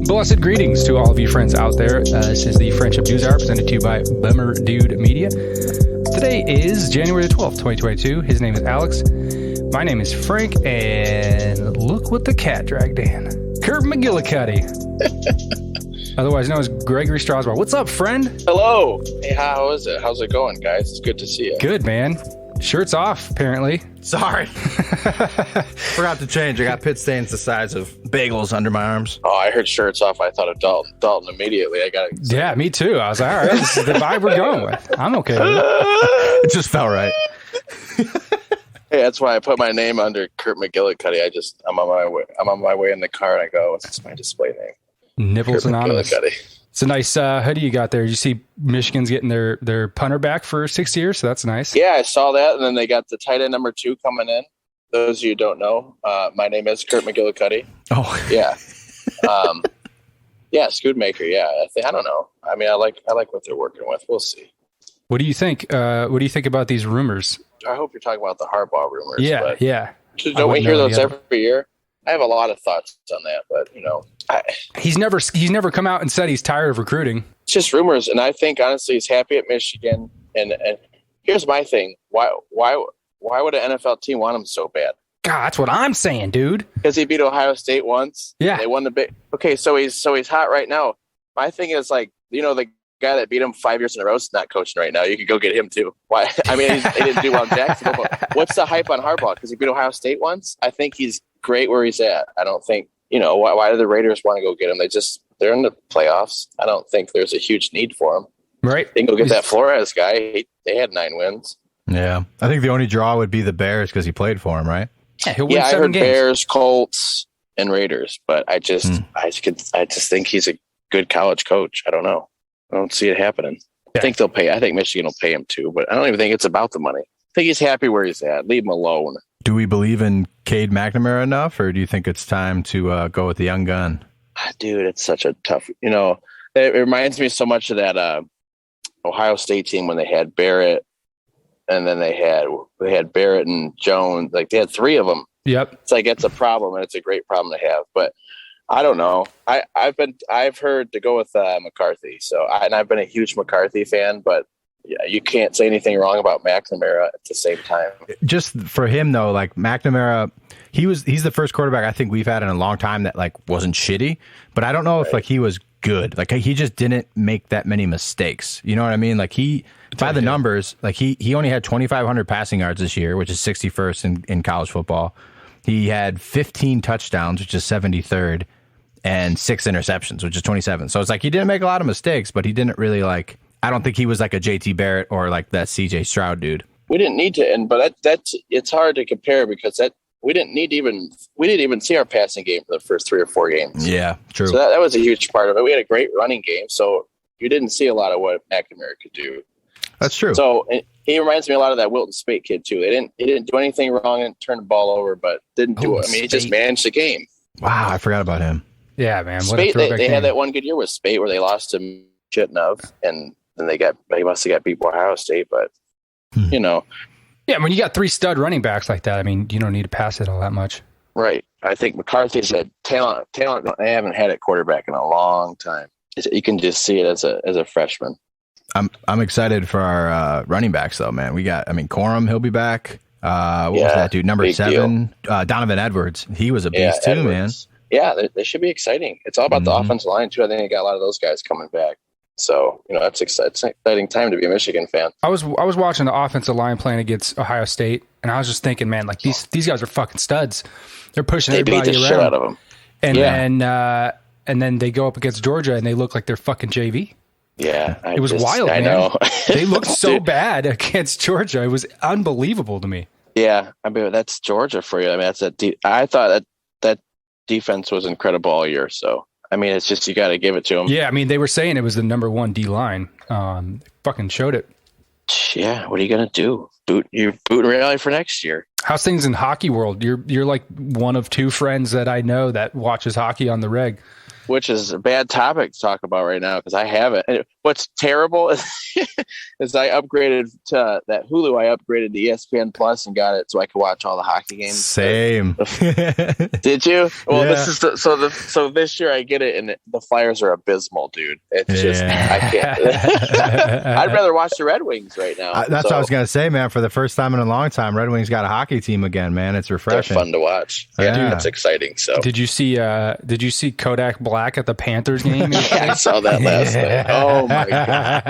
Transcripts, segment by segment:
Blessed greetings to all of you friends out there. This is the Friendship News Hour presented to you by Bummer Dude Media. Today is January the 12th, 2022. His name is Alex. My name is Frank, and look what the cat dragged in. Kurt McGillicuddy. Otherwise known as Gregory Strausbaugh. What's up, friend? Hello. Hey, how is it? How's it going, guys? It's good to see you. Good, man. Shirt's off, apparently. Sorry. Forgot to change. I got pit stains the size of bagels under my arms. Oh, I heard shirts off. I thought of Dalton. Dalton immediately. I got it. Yeah, me too. I was like, all right, this is the vibe we're going with. I'm okay with it. It just felt right. Hey, that's why I put my name under Kurt McGillicuddy. I'm on my way in the car, and I go, what's my display name? Nipples Kurt Anonymous. McGillicuddy. It's a nice hoodie you got there. You see Michigan's getting their punter back for 6 years, so that's nice. Yeah, I saw that, and then they got the tight end number 2 coming in. Those of you who don't know, my name is Kurt McGillicuddy. Oh, yeah. Yeah, Scootmaker. Yeah, I don't know. I mean, I like what they're working with. We'll see. What do you think? What do you think about these rumors? I hope you're talking about the Harbaugh rumors. Yeah, yeah. Don't we hear those every year? I have a lot of thoughts on that, but he's never come out and said he's tired of recruiting. It's just rumors, and I think honestly he's happy at Michigan. And here's my thing: why would an NFL team want him so bad? God, that's what I'm saying, dude. Because he beat Ohio State once. Yeah, they won the big. Okay, so he's hot right now. My thing is the guy that beat him 5 years in a row is not coaching right now. You could go get him too. Why? I mean, he didn't do well in Jacksonville. But what's the hype on Harbaugh? Because he beat Ohio State once. I think he's great where he's at. I don't think why do the Raiders want to go get him? They're in the playoffs. I don't think there's a huge need for him. Right? They can go get that Flores guy. They had 9 wins. Yeah, I think the only draw would be the Bears because he played for him, right? Yeah, he'll win 7 I heard games. Bears, Colts, and Raiders, but I just think he's a good college coach. I don't know. I don't see it happening. Yeah. I think they'll pay. I think Michigan will pay him too, but I don't even think it's about the money. I think he's happy where he's at. Leave him alone. Do we believe in Cade McNamara enough, or do you think it's time to go with the young gun? Dude, it's such a tough. It reminds me so much of that Ohio State team when they had Barrett, and then they had Barrett and Jones. Like they had 3 of them. Yep. It's like it's a problem, and it's a great problem to have. But I don't know. I've heard to go with McCarthy. So I've been a huge McCarthy fan, but yeah, you can't say anything wrong about McNamara at the same time. Just for him though, like McNamara, he's the first quarterback I think we've had in a long time that wasn't shitty, but I don't know if he was good. He just didn't make that many mistakes. You know what I mean? By the numbers, he only had 2,500 passing yards this year, which is 61st in college football. He had 15 touchdowns, which is 73rd, and 6 interceptions, which is 27. So it's he didn't make a lot of mistakes, but he didn't really I don't think he was a JT Barrett or that CJ Stroud dude. We didn't need to, but it's hard to compare because we didn't even see our passing game for the first 3 or 4 games. Yeah, true. So that was a huge part of it. We had a great running game, so you didn't see a lot of what McNamara could do. That's true. So he reminds me a lot of that Wilton Spate kid too. He didn't do anything wrong and turn the ball over, but didn't do it. I mean, he just managed the game. Wow, I forgot about him. Yeah, man. Spate, they had that one good year with Spate where they lost to Chitnov, and then they must have got beat by Ohio State, but Yeah, when you got 3 stud running backs like that, I mean, you don't need to pass it all that much. Right. I think McCarthy's a talent. They haven't had a quarterback in a long time. You can just see it as a freshman. I'm excited for our running backs though, man. We got, Corum, he'll be back. What was that dude? Number 7, Donovan Edwards. He was a beast too, Edwards. man. Yeah, they should be exciting. It's all about the offensive line too. I think they got a lot of those guys coming back. So, it's an exciting time to be a Michigan fan. I was watching the offensive line playing against Ohio State, and I was just thinking, man, these guys are fucking studs. They're pushing everybody beat the around. shit out of them. And then they go up against Georgia, and they look like they're fucking JV. Yeah. It was wild, I man. know. They looked so bad against Georgia. It was unbelievable to me. Yeah. I mean, that's Georgia for you. I mean, I thought that defense was incredible all year. So, I mean, it's just you got to give it to them. Yeah, I mean, they were saying it was the number 1 D line. Fucking showed it. Yeah, what are you gonna do? You're booting reality for next year. How's things in hockey world? You're like one of 2 friends that I know that watches hockey on the reg. Which is a bad topic to talk about right now because I haven't. what's terrible is I upgraded to that Hulu. I upgraded to ESPN Plus and got it so I could watch all the hockey games. Same. Did you? Well, Yeah. this is so this year I get it, and the Flyers are abysmal, dude. It's just I can't. I'd rather watch the Red Wings right now. That's what I was gonna say, man. For the first time in a long time, Red Wings got a hockey team again, man. It's They're refreshing. fun to watch. Yeah, Yeah. that's exciting. So Did you see Kodak Black at the Panthers game? I saw that last night. Oh my god!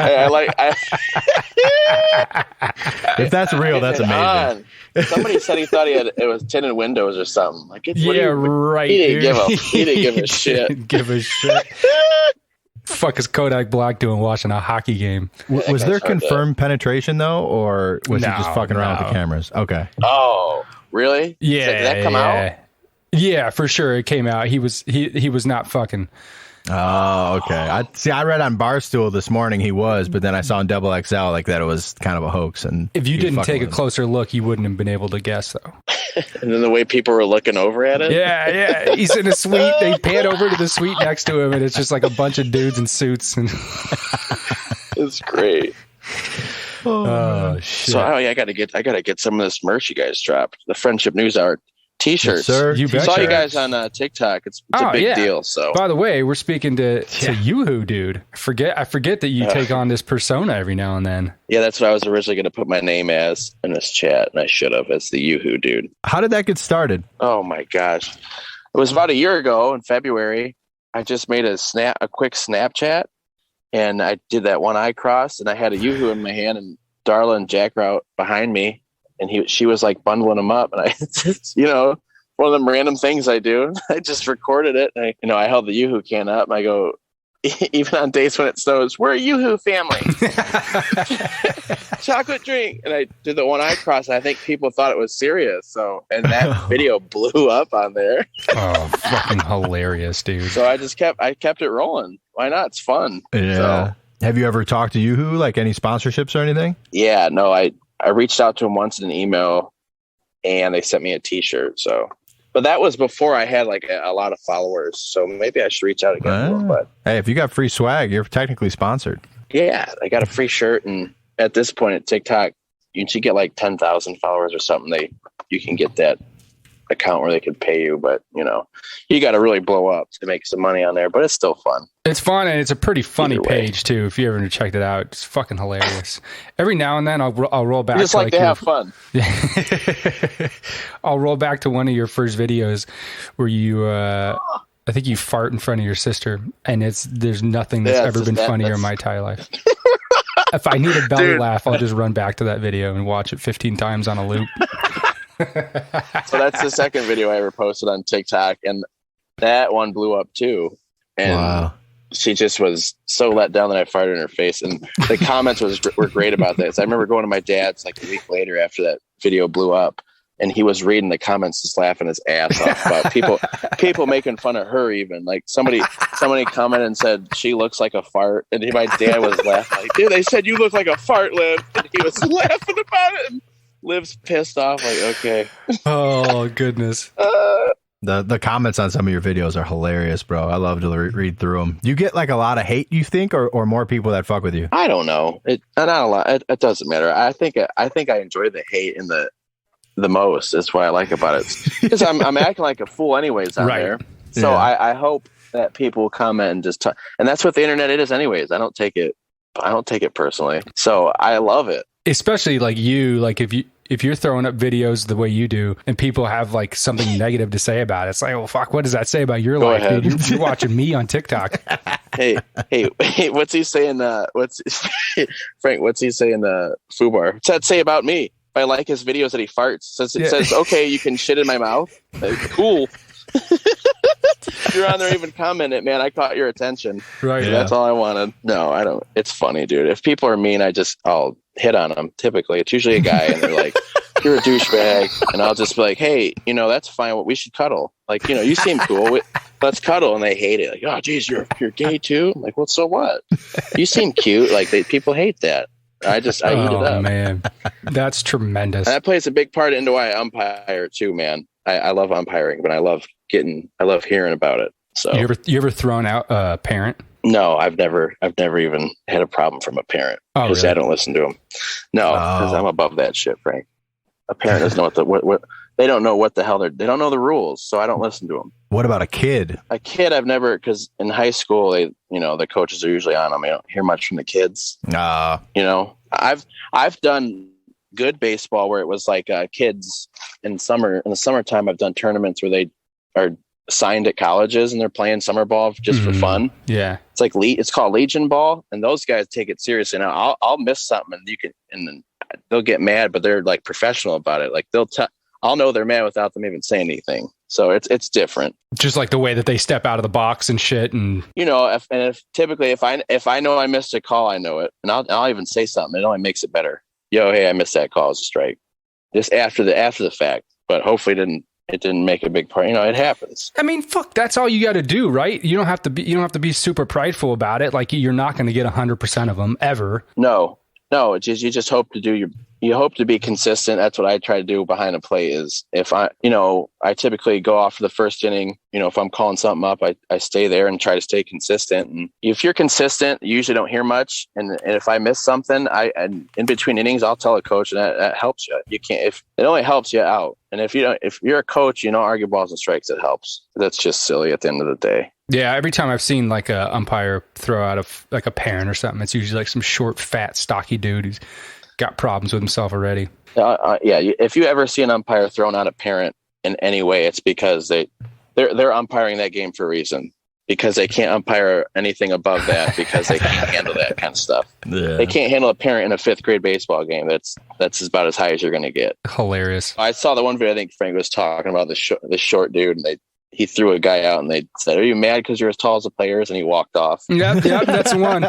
If that's real, that's amazing. Somebody said he thought it was tinted windows or something. Like, Right. He didn't dude. He didn't give a shit. Didn't give a shit. Fuck is Kodak Black doing watching a hockey game? Was there confirmed penetration though, or was he just fucking around with the cameras? Okay. Oh, really? Yeah. Did that come out? Yeah, for sure. It came out. He was not fucking. Oh, okay. I read on Barstool this morning he was, but then I saw in Double XL like that it was kind of a hoax. And If you he was didn't fucking take a with him. closer look, you wouldn't have been able to guess, though. And then the way people were looking over at it. Yeah. He's in a suite. They pan over to the suite next to him, and it's just like a bunch of dudes in suits. And It's great. oh shit! So I gotta get some of this merch you guys dropped. The Friendship News Hour T-shirts. Yes, sir. You I saw betcha. you guys on TikTok. It's a big deal. So By the way, we're speaking to Yoohoo Dude. I forget that you take on this persona every now and then. yeah, that's what I was originally going to put my name as in this chat, and I should have as the Yoohoo Dude. How did that get started? Oh my gosh, it was about a year ago in February. I just made a quick Snapchat, and I did that one eye cross, and I had a Yoohoo in my hand, and Darla and Jack were out behind me, and she was like bundling them up, and I just, one of them random things I do. I just recorded it, and I held the Yoohoo can up, and I go, even on days when it snows, we're a Yoohoo family. Chocolate drink. And I did the one eye cross, and I think people thought it was serious. And that video blew up on there. Oh, fucking hilarious, dude! So I kept it rolling. Why not? It's fun. Yeah. So, Have you ever talked to Yoohoo, like any sponsorships or anything? yeah, no, I reached out to them once in an email, and they sent me a T-shirt. So, but that was before I had like a lot of followers. So maybe I should reach out again. To them, but Hey, if you got free swag, you're technically sponsored. yeah, I got a free shirt, and at this point at TikTok, you should get like 10,000 followers or something. You can get that account where they can pay you, but you got to really blow up to make some money on there. But it's still fun. It's fun, and it's a pretty funny Either way. page too. If you ever checked it out, it's fucking hilarious. Every now and then, I'll roll back. You just like to have fun. I'll roll back to one of your first videos where you, I think you fart in front of your sister, and there's nothing that's ever been funnier in my entire life. If I need a belly laugh, I'll just run back to that video and watch it 15 times on a loop. So that's the second video I ever posted on TikTok, and that one blew up too. And Wow. she just was so let down that I farted in her face. And the comments were great about this. I remember going to my dad's like a week later after that video blew up, and he was reading the comments just laughing his ass off about people making fun of her. Even like somebody commented and said she looks like a fart, and my dad was laughing like, dude, they said you look like a fart, Liv, and he was laughing about it. And Liv's pissed off like, okay. Oh goodness. The comments on some of your videos are hilarious, bro. I love to read through them. You get like a lot of hate, you think, or more people that fuck with you? I don't know. Not a lot. It doesn't matter. I think I enjoy the hate and the most. That's what I like about it, because I'm acting like a fool anyways on there. So Yeah. I hope that people comment and just and that's what the internet is anyways. I don't take it personally. So I love it. Especially like you, like if you're throwing up videos the way you do, and people have like something negative to say about it, it's like, well, fuck, what does that say about your life, ahead. dude? You're watching me on TikTok. Hey, what's he saying? Frank? What's he saying? Fubar. What's that say about me? If I like his videos that he farts, it says, okay, you can shit in my mouth. Cool. You're on there even commenting, man. I caught your attention. Right. Yeah. That's all I wanted. No, I don't. It's funny, dude. If people are mean, I'll hit on them. Typically, it's usually a guy, and they're like, "You're a douchebag," and I'll just be like, "Hey, that's fine. We should cuddle. Like, you seem cool. Let's cuddle." And they hate it. Like, "Oh, geez, you're gay too." I'm like, well, so what? You seem cute. Like, people hate that. I eat it Oh up. man, that's tremendous. And that plays a big part into why I umpire too, man. I love umpiring, but I love hearing about it. So You ever thrown out a parent? No, I've never even had a problem from a parent because I don't listen to them. No, because I'm above that shit, Frank. A parent doesn't know what they don't know what the hell they don't know the rules, so I don't listen to them. What about a kid? A kid, I've never, because in high school, the coaches are usually on them. I don't hear much from the kids. I've done good baseball where it was like kids in the summertime. I've done tournaments where they are signed at colleges and they're playing summer ball just for fun. Yeah, it's like it's called Legion ball, and those guys take it seriously. Now I'll miss something, and then they'll get mad, but they're like professional about it. Like I'll know they're mad without them even saying anything. So it's different. Just like the way that they step out of the box and shit, and if typically if I know I missed a call, I know it, and I'll even say something. It only makes it better. Yo, hey, I missed that call. It's a strike. Just after the fact, but hopefully it didn't make a big part. It happens. I mean, fuck, that's all you got to do, right? You don't have to be super prideful about it. Like, you're not going to get 100% of them ever. No, it's just, you just hope to do you hope to be consistent. That's what I try to do behind a plate is if I typically go off for the first inning, if I'm calling something up, I stay there and try to stay consistent. And if you're consistent, you usually don't hear much. And if I miss something, and in between innings, I'll tell a coach, and that helps you. You can't, if it only helps you out. And if you're a coach, argue balls and strikes, it helps. That's just silly at the end of the day. Yeah, every time I've seen like a umpire throw out like a parent or something, it's usually like some short, fat, stocky dude who's got problems with himself already. If you ever see an umpire thrown out a parent in any way, it's because they're umpiring that game for a reason. Because they can't umpire anything above that because they can't handle that kind of stuff. Yeah. They can't handle a parent in a 5th grade baseball game. That's about as high as you're going to get. Hilarious. I saw the one video. I think Frank was talking about the short dude, and he threw a guy out, and they said, "Are you mad because you're as tall as the players?" And he walked off. Yep, that's the one.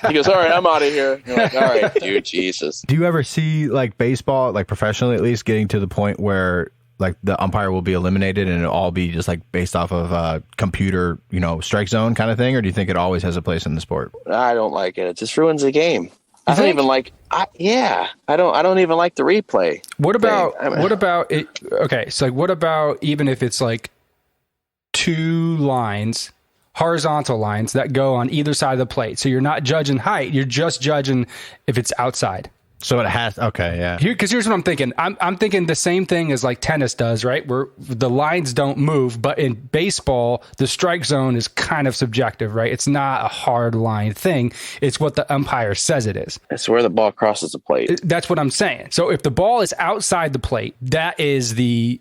He goes, "All right, I'm out of here." You're like, "All right, dude, Jesus." Do you ever see like baseball, like professionally at least, getting to the point where like the umpire will be eliminated and it'll all be just like based off of computer, strike zone kind of thing? Or do you think it always has a place in the sport? I don't like it. It just ruins the game. I don't even like. I don't even like the replay. What about it? Okay, so like, what about even if it's like 2 lines, horizontal lines that go on either side of the plate? So you're not judging height; you're just judging if it's outside. So it has, okay, yeah. Because here's what I'm thinking. I'm thinking the same thing as like tennis does, right? Where the lines don't move, but in baseball, the strike zone is kind of subjective, right? It's not a hard line thing. It's what the umpire says it is. It's where the ball crosses the plate. That's what I'm saying. So if the ball is outside the plate, that is the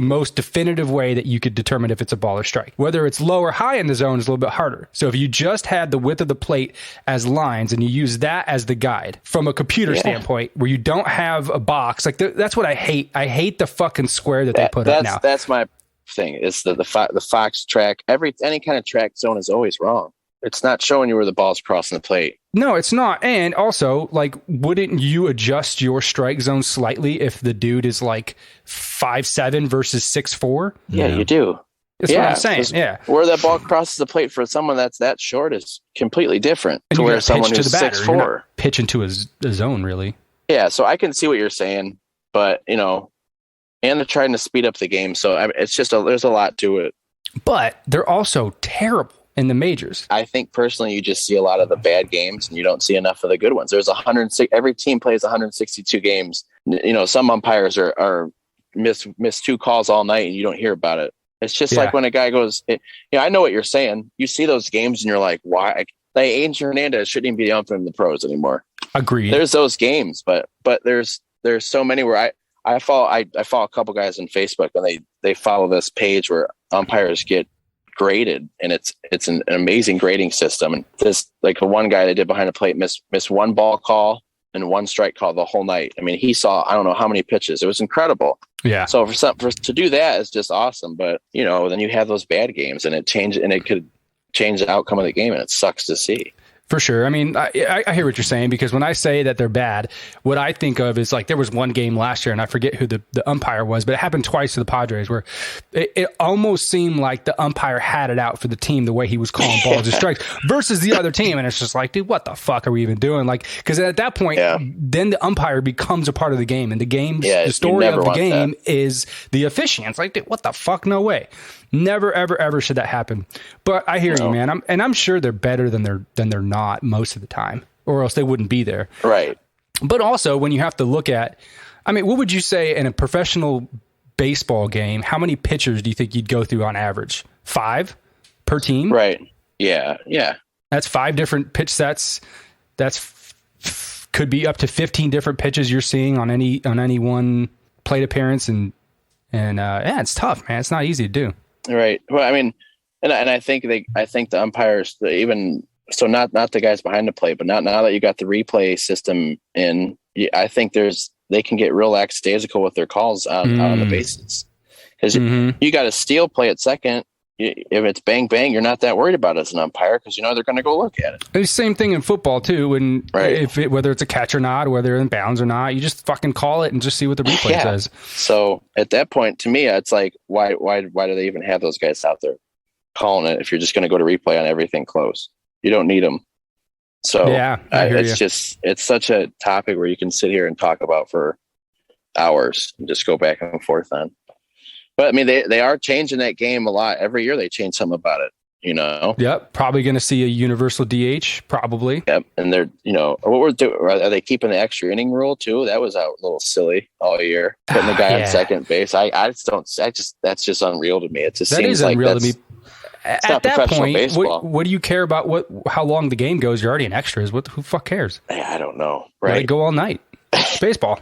most definitive way that you could determine if it's a ball or strike. Whether it's low or high in the zone is a little bit harder. So if you just had the width of the plate as lines and you use that as the guide from a computer standpoint, where you don't have a box, like that's what I hate. I hate the fucking square that they put up now. That's my thing. Is the Fox track. Any kind of track zone is always wrong. It's not showing you where the ball's crossing the plate. No, it's not. And also, like, wouldn't you adjust your strike zone slightly if the dude is like 5'7" versus 6'4"? Yeah, you do. That's what I'm saying. Yeah. Where that ball crosses the plate for someone that's that short is completely different to where someone who's 6'4". Pitch into a zone, really. Yeah, so I can see what you're saying, but, and they're trying to speed up the game. So it's just there's a lot to it. But they're also terrible in the majors. I think personally, you just see a lot of the bad games and you don't see enough of the good ones. There's 106. Every team plays 162 games. Some umpires are miss 2 calls all night and you don't hear about it. It's just like when a guy goes, I know what you're saying. You see those games and you're like, why? Like Angel Hernandez shouldn't even be umping in the pros anymore. Agreed. There's those games, but there's so many where I follow a couple guys on Facebook and they follow this page where umpires get graded, and it's an amazing grading system. And this, like the one guy that did behind the plate missed 1 ball call and 1 strike call the whole night. I mean, he saw I don't know how many pitches. It was incredible. Yeah. So to do that is just awesome. But then you have those bad games, and it could change the outcome of the game, and it sucks to see. For sure. I mean, I hear what you're saying, because when I say that they're bad, what I think of is like there was one game last year, and I forget who the umpire was, but it happened twice to the Padres, where it almost seemed like the umpire had it out for the team the way he was calling balls and strikes versus the other team. And it's just like, dude, what the fuck are we even doing? Like, because at that point, then the umpire becomes a part of the game, and the story of the game is the officiants. Like, dude, what the fuck? No way. Never, ever, ever should that happen. But I hear you, man. I'm sure they're better than they're not most of the time, or else they wouldn't be there. Right. But also, when you have to look at, I mean, what would you say in a professional baseball game? How many pitchers do you think you'd go through on average? 5 per team? Right. Yeah. Yeah. That's 5 different pitch sets. Could be up to 15 different pitches you're seeing on any one plate appearance, and it's tough, man. It's not easy to do. Right. Well, I mean, and I think the umpires, even so, not the guys behind the plate, but now that you got the replay system in, I think they can get real lackadaisical with their calls on the bases, because you got a steal play at second. If it's bang bang, you're not that worried about it as an umpire, because they're going to go look at it. It's the same thing in football too, and whether it's a catch or not, whether it's in bounds or not, you just fucking call it and just see what the replay says. So at that point, to me, it's like, why do they even have those guys out there calling it if you're just going to go to replay on everything close? You don't need them. So it's such a topic where you can sit here and talk about for hours and just go back and forth on. But I mean, they are changing that game a lot. Every year they change something about it, Yep. Probably going to see a universal DH, probably. Yep. And they're, what we're doing, are they keeping the extra inning rule too? That was a little silly all year. Putting the guy on second base. That's just unreal to me. It just seems like unreal to me. It's not that point, what do you care about how long the game goes? You're already in extras. Who the fuck cares? I don't know. Right. They go all night. It's baseball.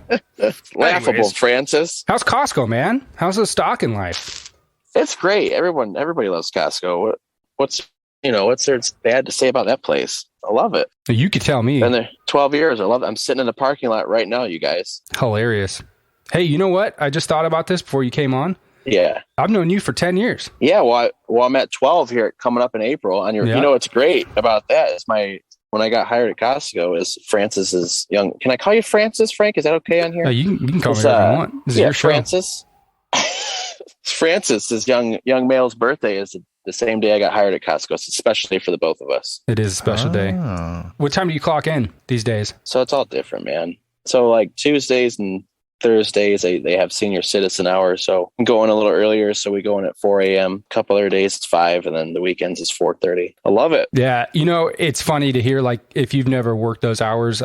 Laughable, Anyways, Francis. How's Costco, man? How's the stock in life? It's great. Everybody loves Costco. What's there bad to say about that place? I love it. You could tell me. Been there 12 years. I love it. I'm sitting in the parking lot right now, you guys. Hilarious. Hey, you know what? I just thought about this before you came on. Yeah. I've known you for 10 years. Yeah. Well, I'm at 12 here coming up in April. And what's great about that is when I got hired at Costco is Francis's young. Can I call you Francis, Frank? Is that okay on here? You can call me whatever you want. This is your show. Francis. Francis's young male's birthday is the same day I got hired at Costco. It's especially for the both of us. It is a special day. What time do you clock in these days? So it's all different, man. So like Tuesdays and Thursdays, they have senior citizen hours. So I'm going a little earlier. So we go in at 4 a.m. A couple other days, it's 5. And then the weekends is 4:30. I love it. Yeah. It's funny to hear, like, if you've never worked those hours,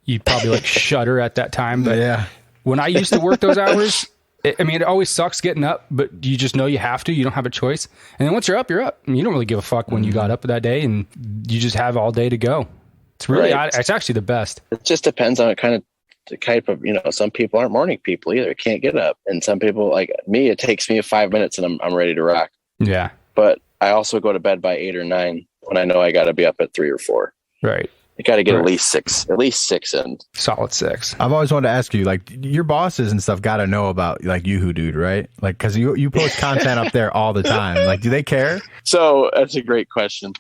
you'd probably like shudder at that time. But when I used to work those hours, it always sucks getting up, but you just know you have to. You don't have a choice. And then once you're up, you're up. You don't really give a fuck when you got up that day, and you just have all day to go. It's really, it's actually the best. It just depends on the type of, some people aren't morning people either. Can't get up. And some people, like me, it takes me 5 minutes and I'm ready to rock. Yeah. But I also go to bed by 8 or 9 when I know I got to be up at 3 or 4. Right. You got to get at least six in. Solid 6. I've always wanted to ask you, like, your bosses and stuff got to know about, like, Yoohoo Dude, right? Like, because you post content up there all the time. Like, do they care? So that's a great question.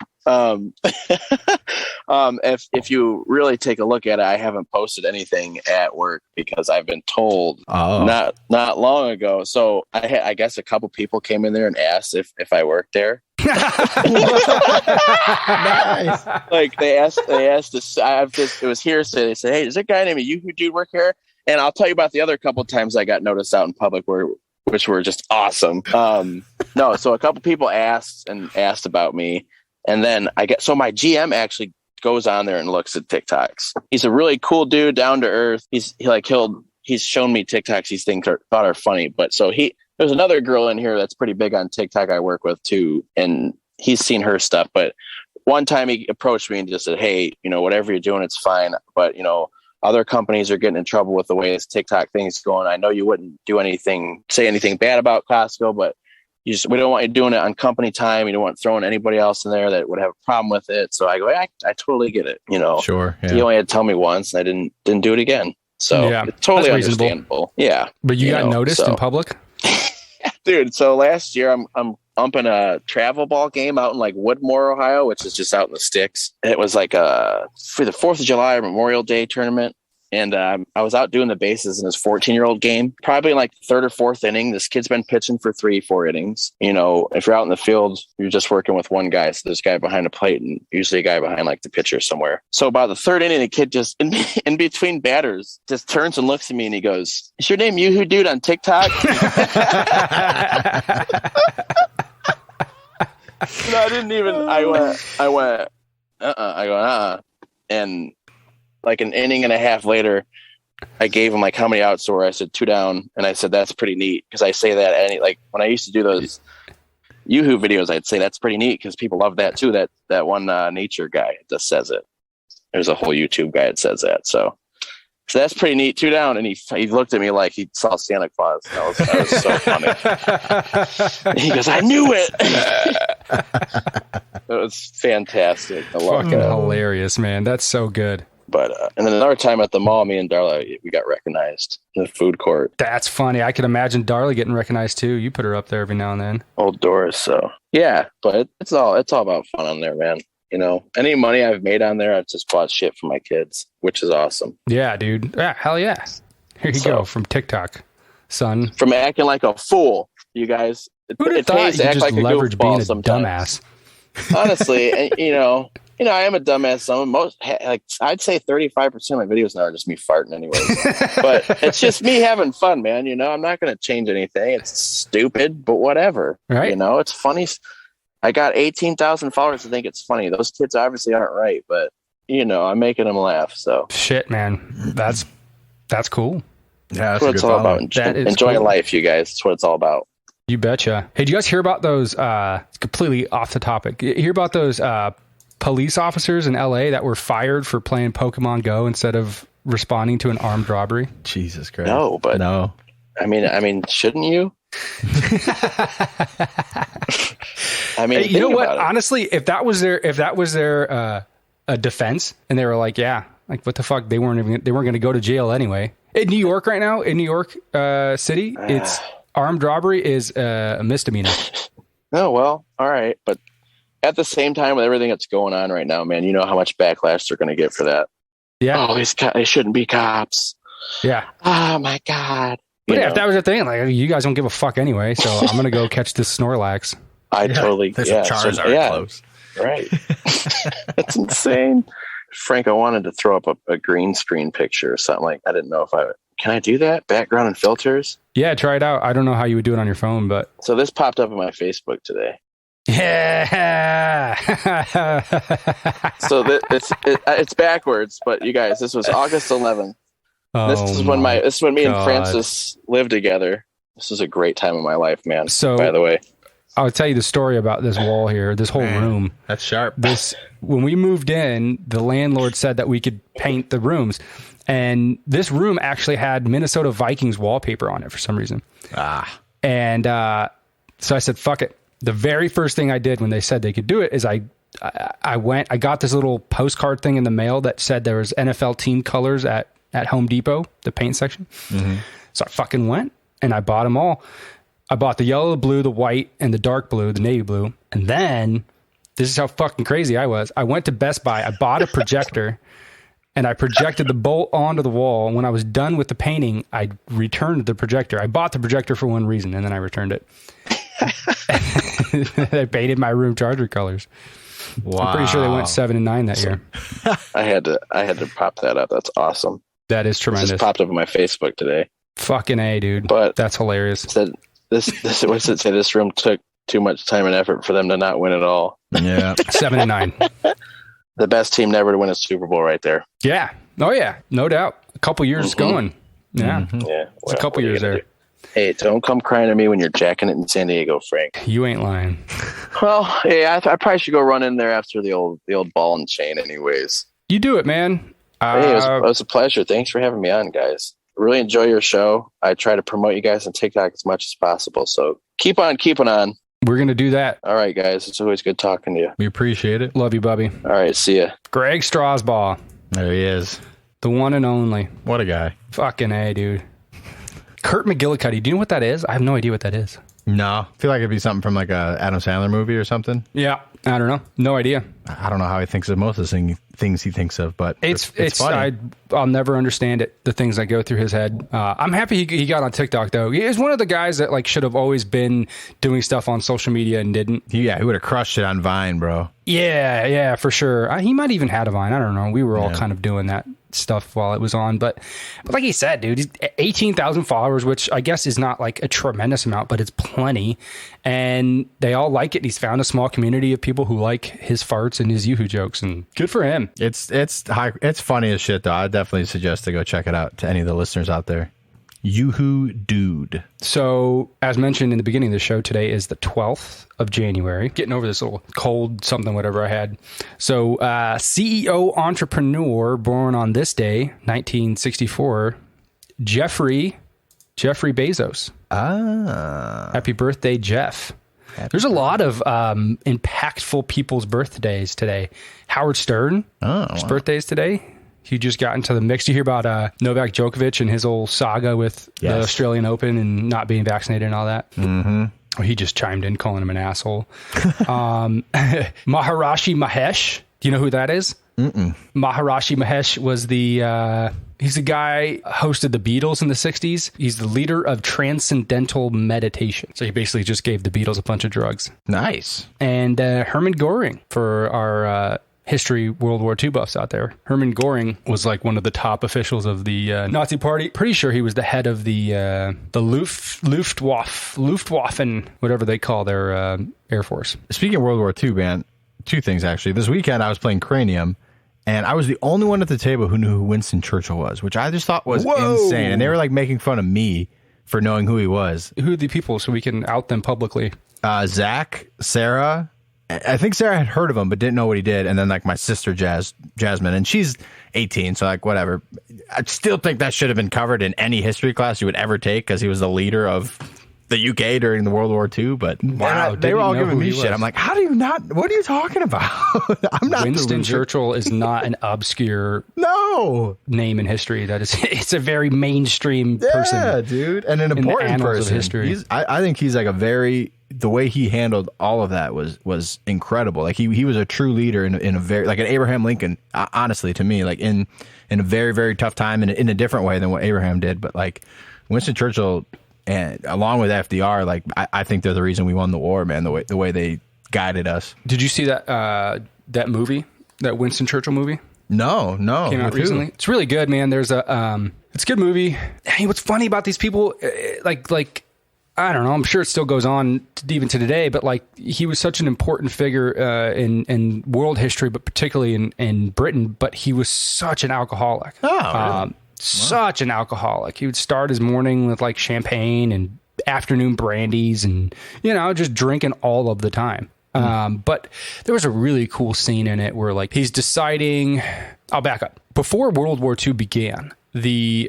If you really take a look at it, I haven't posted anything at work because I've been told not long ago. So I guess a couple people came in there and asked if I worked there. Nice. Like they asked this. It was hearsay. They said, "Hey, does a guy named Yoohoo Dude work here?" And I'll tell you about the other couple times I got noticed out in public which were just awesome. No, so a couple people asked about me, and then so my GM actually goes on there and looks at TikToks. He's a really cool dude, down to earth. He's shown me TikToks he's thought are funny, but so there's another girl in here that's pretty big on TikTok I work with too, and he's seen her stuff. But one time he approached me and just said, "Hey, whatever you're doing, it's fine. But other companies are getting in trouble with the way this TikTok thing is going. I know you wouldn't say anything bad about Costco, but we don't want you doing it on company time. You don't want throwing anybody else in there that would have a problem with it." So I go, I totally get it. Sure. Yeah. He only had to tell me once, and I didn't do it again. So it's totally understandable. Yeah. But you got noticed in public? Dude, so last year I'm umping a travel ball game out in like Woodmore, Ohio, which is just out in the sticks. It was like for the 4th of July Memorial Day tournament. And I was out doing the bases in this 14-year-old game, probably in like the 3rd or 4th inning. This kid's been pitching for 3-4 innings. If you're out in the field, you're just working with one guy. So there's a guy behind a plate and usually a guy behind like the pitcher somewhere. So about the 3rd inning, the kid just in between batters just turns and looks at me and he goes, "Is your name Yoohoo Dude on TikTok?" No, I didn't even. I went. I go. And like an inning and a half later, I gave him like how many outs were. I said 2 down, and I said that's pretty neat because I say that like when I used to do those Yoohoo videos, I'd say that's pretty neat because people love that too. That one nature guy that says it. There's a whole YouTube guy that says that. So that's pretty neat. 2 down, and he looked at me like he saw Santa Claus. That was so funny. He goes, "I knew it." It was fantastic. I love Fucking that. hilarious, man. That's so good. But and then another time at the mall, me and Darla, we got recognized in the food court. That's funny. I could imagine Darla getting recognized too. You put her up there every now and then. Old Doris. So yeah, but it's all about fun on there, man. You know, any money I've made on there, I've just bought shit for my kids, which is awesome. Yeah, dude. Yeah, hell yeah. Here you go from TikTok, son. From acting like a fool, you guys. Who'd have thought you just leverage being a dumbass? Honestly, and, you know, I am a dumbass. I'd say 35% of my videos now are just me farting anyways. But it's just me having fun, man. You know, I'm not going to change anything. It's stupid, but whatever. Right. You know, it's funny. I got 18,000 followers to think it's funny. Those kids obviously aren't right, but you know, I'm making them laugh. So shit, man. That's cool. Yeah, that's what it's all about. Enjoying life, you guys. That's what it's all about. You betcha. Hey, did you guys hear about those? Completely off the topic. You hear about those police officers in LA that were fired for playing Pokemon Go instead of responding to an armed robbery? Jesus Christ. No, but no. I mean, shouldn't you? I mean, hey, you know what? Honestly, if that was their defense, and they were like, yeah, like what the fuck? They weren't going to go to jail anyway. In New York right now, in New York City, it's armed robbery is a misdemeanor. Oh, well, all right. But at the same time, with everything that's going on right now, man, you know how much backlash they're going to get for that. Yeah. Oh, they shouldn't be cops. Yeah. Oh, my God. But yeah, if that was the thing, like you guys don't give a fuck anyway, so I'm going to go catch this Snorlax. Charizard close. Right. That's insane. Frank, I wanted to throw up a green screen picture or something like I didn't know if can I do that? Background and filters? Yeah, try it out. I don't know how you would do it on your phone, but so this popped up on my Facebook today. Yeah. So it's backwards, but you guys, this was August 11th. This is when me and Francis lived together. This was a great time in my life, man. So, by the way, I'll tell you the story about this wall here, this whole room. That's sharp. When we moved in, the landlord said that we could paint the rooms, and this room actually had Minnesota Vikings wallpaper on it for some reason. And so I said, "Fuck it." The very first thing I did when they said they could do it is I got this little postcard thing in the mail that said there was NFL team colors at Home Depot, the paint section. Mm-hmm. So I fucking went and I bought them all. I bought the yellow, the blue, the white, and the dark blue, the navy blue. And then, this is how fucking crazy I was. I went to Best Buy. I bought a projector and I projected the bolt onto the wall. And when I was done with the painting, I returned the projector. I bought the projector for one reason and then I returned it. I painted my room Charger colors. Wow. I'm pretty sure they went 7 and 9 that year. I had to pop that up. That's awesome. That is tremendous. It just popped up on my Facebook today. Fucking A, dude. But that's hilarious. This what's it say? This room took too much time and effort for them to not win it all. Yeah. 7 and 9. The best team never to win a Super Bowl right there. Yeah. Oh yeah. No doubt. A couple years going. Yeah. Mm-hmm. Yeah. It's a couple years there. Hey, don't come crying to me when you're jacking it in San Diego, Frank. You ain't lying. Well, yeah, I probably should go run in there after the old ball and chain anyways. You do it, man. Hey, it was a pleasure. Thanks for having me on, guys. Really enjoy your show. I try to promote you guys on TikTok as much as possible. So keep on keeping on. We're going to do that. All right, guys. It's always good talking to you. We appreciate it. Love you, Bubby. All right. See ya. Greg Strausbaugh. There he is. The one and only. What a guy. Fucking A, dude. Kurt McGillicuddy. Do you know what that is? I have no idea what that is. No. I feel like it'd be something from like a Adam Sandler movie or something. Yeah. I don't know. No idea. I don't know how he thinks of most of the things he thinks of, but it's funny. I'll never understand it, the things that go through his head. I'm happy he got on TikTok, though. He is one of the guys that like should have always been doing stuff on social media and didn't. Yeah, he would have crushed it on Vine, bro. Yeah, for sure. He might even had a Vine. I don't know. We were all kind of doing that stuff while it was on. But like he said, dude, he's 18,000 followers, which I guess is not like a tremendous amount, but it's plenty. And they all like it. And he's found a small community of people who like his farts and his Yoohoo jokes, and good for him. It's funny as shit, though. I definitely suggest to go check it out to any of the listeners out there. Yoohoo Dude. So, as mentioned in the beginning of the show, today is the 12th of January. Getting over this little cold something, whatever I had. So, CEO entrepreneur born on this day, 1964, Jeffrey Bezos. Happy birthday, Jeff. There's a lot of impactful people's birthdays today. Howard Stern, his birthday is today. He just got into the mix. You hear about Novak Djokovic and his old saga with the Australian Open and not being vaccinated and all that? Mm-hmm. Oh, he just chimed in calling him an asshole. Maharishi Mahesh. Do you know who that is? Mm-mm. Maharishi Mahesh was he's the guy hosted the Beatles in the 60s. He's the leader of transcendental meditation. So he basically just gave the Beatles a bunch of drugs. Nice. And Hermann Goring for our... history World War II buffs out there. Hermann Goring was like one of the top officials of the Nazi party. Pretty sure he was the head of the Luftwaffen, whatever they call their Air Force. Speaking of World War II, man, two things actually. This weekend I was playing Cranium, and I was the only one at the table who knew who Winston Churchill was, which I just thought was insane. And they were like making fun of me for knowing who he was. Who are the people so we can out them publicly? Zach, Sarah. I think Sarah had heard of him, but didn't know what he did. And then like my sister, Jasmine, and she's 18. So like, whatever. I still think that should have been covered in any history class you would ever take, because he was the leader of the UK during the World War II. But wow, they were all giving me shit. I'm like, how do you not? What are you talking about? I'm not. Winston Churchill is not an obscure name in history. That is, it's a very mainstream person. Yeah, dude, and an important person. Of history. I think he's like the way he handled all of that was incredible. Like he was a true leader in a very, like an Abraham Lincoln, honestly, to me, like in a very, very tough time in a different way than what Abraham did. But like Winston Churchill, and along with FDR, like I think they're the reason we won the war, man. The way they guided us. Did you see that movie, that Winston Churchill movie? No. Came out recently. It's really good, man. There's it's a good movie. Hey, what's funny about these people, like. I don't know. I'm sure it still goes on even to today, but like he was such an important figure in world history, but particularly in Britain. But he was such an alcoholic. Oh, really? Such an alcoholic. He would start his morning with like champagne and afternoon brandies, and just drinking all of the time. But there was a really cool scene in it where like he's deciding. I'll back up. Before World War II began, the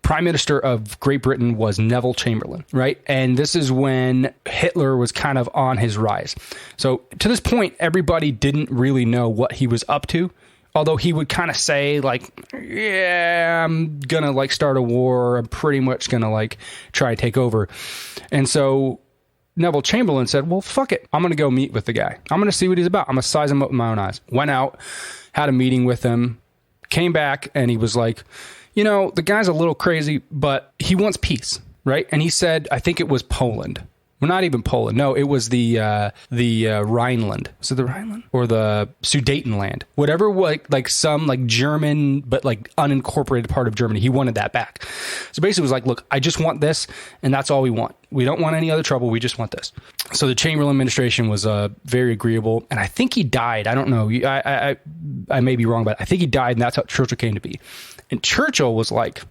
Prime Minister of Great Britain was Neville Chamberlain, right? And this is when Hitler was kind of on his rise. So to this point, everybody didn't really know what he was up to, although he would kind of say like, yeah, I'm going to like start a war. I'm pretty much going to like try to take over. And so Neville Chamberlain said, well, fuck it. I'm going to go meet with the guy. I'm going to see what he's about. I'm going to size him up with my own eyes. Went out, had a meeting with him, came back, and he was like, the guy's a little crazy, but he wants peace, right? And he said, I think it was Poland. Well, not even Poland. No, it was the Rhineland. Was it the Rhineland? Or the Sudetenland? Whatever, like some like German, but like unincorporated part of Germany. He wanted that back. So basically it was like, look, I just want this, and that's all we want. We don't want any other trouble. We just want this. So the Chamberlain administration was very agreeable, and I think he died. I don't know. I may be wrong, but I think he died, and that's how Churchill came to be. And Churchill was like,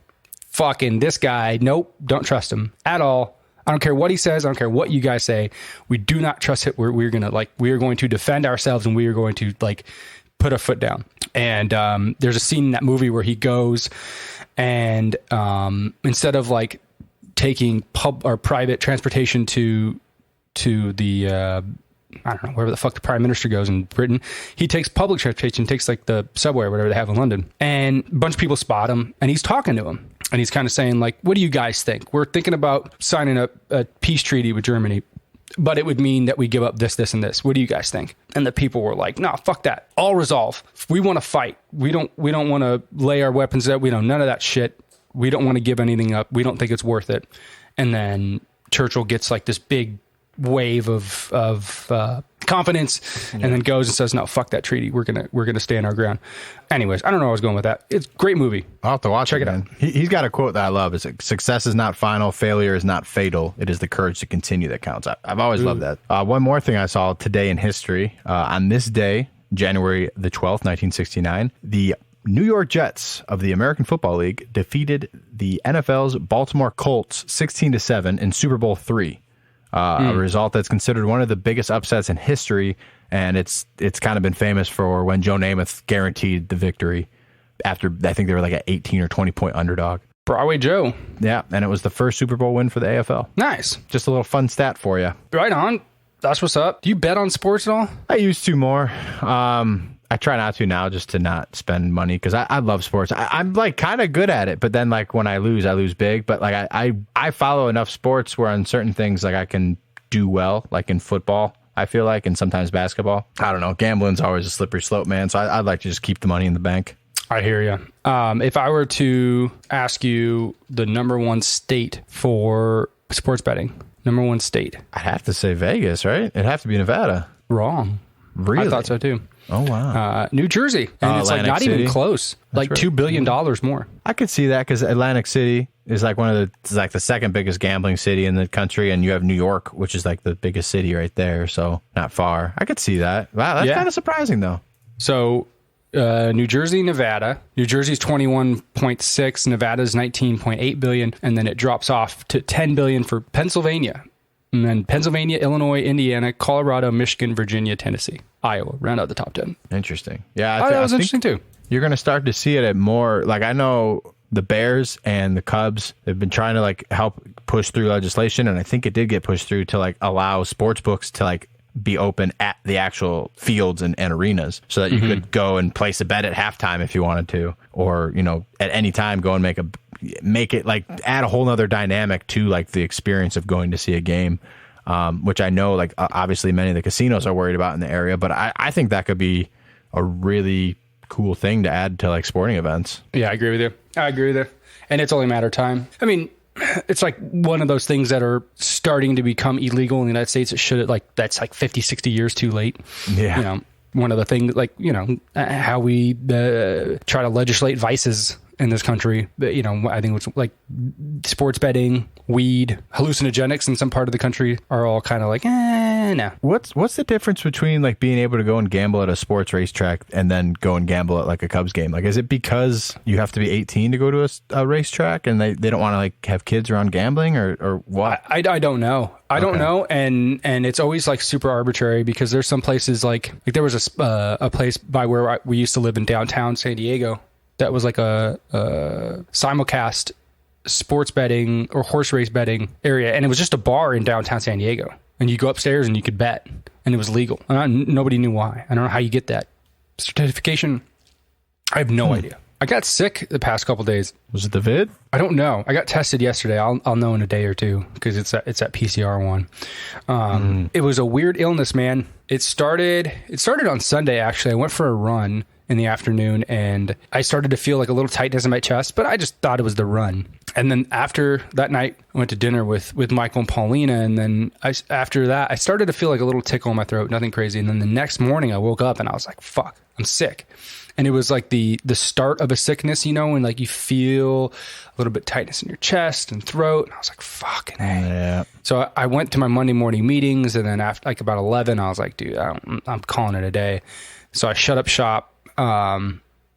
fucking this guy, nope, don't trust him at all. I don't care what he says. I don't care what you guys say. We do not trust it. We are going to defend ourselves, and we are going to like put a foot down. And there's a scene in that movie where he goes and instead of like taking private transportation to the I don't know, wherever the fuck the prime minister goes in Britain, he takes public transportation, takes like the subway or whatever they have in London. And a bunch of people spot him, and he's talking to him. And he's kind of saying like, what do you guys think? We're thinking about signing a peace treaty with Germany, but it would mean that we give up this, this, and this. What do you guys think? And the people were like, no, fuck that. All resolve. We want to fight. We don't want to lay our weapons out. We don't, none of that shit. We don't want to give anything up. We don't think it's worth it. And then Churchill gets like this big wave of confidence, and then goes and says, no, fuck that treaty. We're gonna stay in our ground. Anyways, I don't know where I was going with that. It's a great movie. I'll have to watch Check it, it man. He's got a quote that I love. It's like, success is not final. Failure is not fatal. It is the courage to continue that counts. I've always loved that. One more thing I saw today in history. On this day, January the 12th, 1969, the New York Jets of the American Football League defeated the NFL's Baltimore Colts 16-7 in Super Bowl III. A result that's considered one of the biggest upsets in history, and it's kind of been famous for when Joe Namath guaranteed the victory after, I think they were like an 18 or 20 point underdog. Broadway Joe. Yeah, and it was the first Super Bowl win for the AFL. Nice. Just a little fun stat for you. Right on. That's what's up. Do you bet on sports at all? I used to more. I try not to now, just to not spend money, because I love sports. I'm like kind of good at it, but then like when I lose big. But like I follow enough sports where on certain things like I can do well, like in football, I feel like, and sometimes basketball. I don't know. Gambling's always a slippery slope, man. So I'd like to just keep the money in the bank. I hear you. If I were to ask you the number one state for sports betting, number one state, I'd have to say Vegas, right? It'd have to be Nevada. Wrong. Really? I thought so too. Oh, wow. New Jersey. And it's like Atlantic not City. even close. Like right. $2 billion more. I could see that because Atlantic City is like it's like the second biggest gambling city in the country, and you have New York, which is like the biggest city right there, so not far. I could see that. Wow, that's kind of surprising though. So New Jersey, Nevada. New Jersey's 21.6, Nevada's 19.8 billion, and then it drops off to 10 billion for Pennsylvania. And then Pennsylvania, Illinois, Indiana, Colorado, Michigan, Virginia, Tennessee, Iowa, round out the top 10. Interesting. Yeah, That was interesting too. You're going to start to see it at more, like I know the Bears and the Cubs have been trying to like help push through legislation, and I think it did get pushed through to like allow sports books to like be open at the actual fields and arenas, so that you could go and place a bet at halftime if you wanted to, or, you know, at any time go and make it like add a whole nother dynamic to like the experience of going to see a game, which I know like obviously many of the casinos are worried about in the area, but I think that could be a really cool thing to add to like sporting events. Yeah, I agree with you. And it's only a matter of time. I mean, it's like one of those things that are starting to become illegal in the United States. It should that's like 50, 60 years too late. Yeah. You know, one of the things like, you know, how we try to legislate vices in this country. You know, I think it's like sports betting, weed, hallucinogenics in some part of the country are all kind of like, no. What's the difference between like being able to go and gamble at a sports racetrack and then go and gamble at like a Cubs game? Like, is it because you have to be 18 to go to a racetrack and they don't want to like have kids around gambling, or what? I don't know. I don't know. And it's always like super arbitrary, because there's some places like there was a place by where we used to live in downtown San Diego that was like a simulcast sports betting or horse race betting area. And it was just a bar in downtown San Diego. And you go upstairs and you could bet. And it was legal. And nobody knew why. I don't know how you get that certification. I have no idea. I got sick the past couple days. Was it the vid? I don't know. I got tested yesterday. I'll know in a day or two, because it's that PCR one. It was a weird illness, man. It started on Sunday, actually. I went for a run in the afternoon, and I started to feel like a little tightness in my chest, but I just thought it was the run. And then after that night, I went to dinner with Michael and Paulina, and then after that, I started to feel like a little tickle in my throat, nothing crazy. And then the next morning, I woke up and I was like, fuck, I'm sick. And it was like the start of a sickness, you know, when like you feel a little bit tightness in your chest and throat. And I was like, fucking A. Yeah. So I went to my Monday morning meetings, and then after like about 11, I was like, dude, I'm calling it a day. So I shut up shop,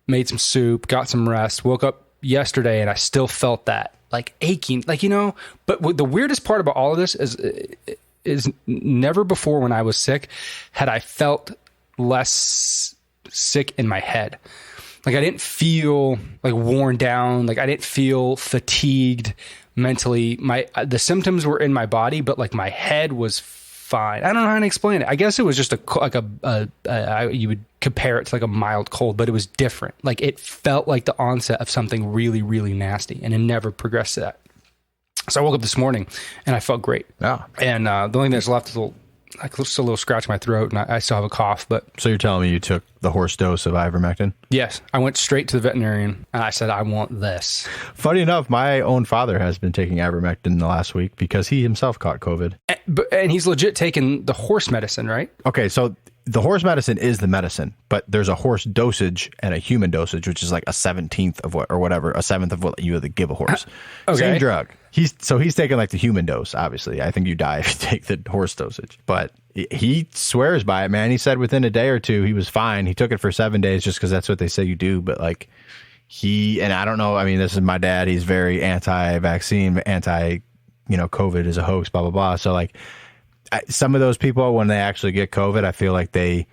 made some soup, got some rest, woke up yesterday, and I still felt that like aching, like, you know. But the weirdest part about all of this is never before when I was sick had I felt less sick in my head. Like I didn't feel like worn down, like I didn't feel fatigued mentally. The symptoms were in my body, but like my head was fine. I don't know how to explain it. I guess it was just you would compare it to like a mild cold, but it was different. Like it felt like the onset of something really, really nasty, and it never progressed to that. So I woke up this morning and I felt great. Yeah. And the only thing that's left is a like just a little scratch in my throat, and I still have a cough. But So you're telling me you took the horse dose of ivermectin? yes, I went straight to the veterinarian, and I said, I want this. Funny enough, my own father has been taking ivermectin the last week because he himself caught COVID. And he's legit taking the horse medicine, right? Okay, so the horse medicine is the medicine, but there's a horse dosage and a human dosage, which is like a 17th of what, or whatever, a seventh of what you would give a horse. Okay. Same drug. He's taking like the human dose, obviously. I think you die if you take the horse dosage. But he swears by it, man. He said within a day or two, he was fine. He took it for 7 days just because that's what they say you do. But like and I don't know, I mean, this is my dad. He's very anti-vaccine, COVID is a hoax, blah, blah, blah. So like, some of those people, when they actually get COVID, I feel like they